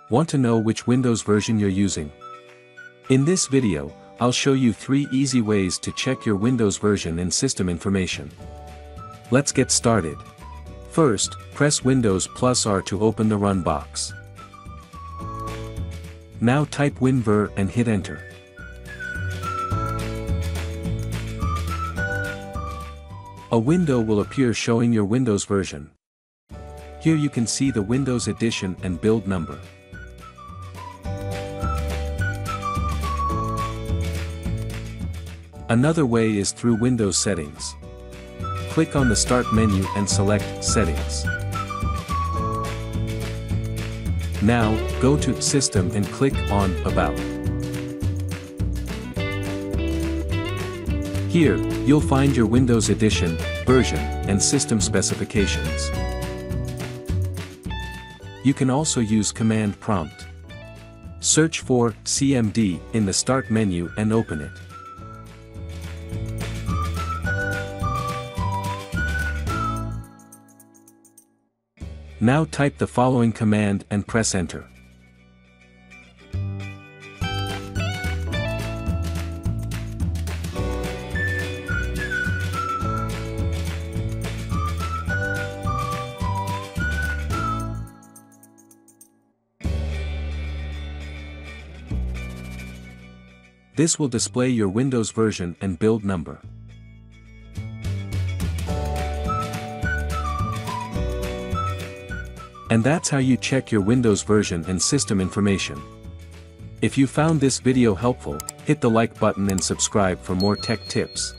Want to know which Windows version you're using? In this video, I'll show you 3 easy ways to check your Windows version and system information. Let's get started. First, press Windows plus R to open the Run box. Now type winver and hit Enter. A window will appear showing your Windows version. Here you can see the Windows edition and build number. Another way is through Windows settings. Click on the Start menu and select Settings. Now, go to System and click on About. Here, you'll find your Windows edition, version, and system specifications. You can also use Command Prompt. Search for CMD in the Start menu and open it. Now type the following command and press Enter. This will display your Windows version and build number. And that's how you check your Windows version and system information. If you found this video helpful, hit the like button and subscribe for more tech tips.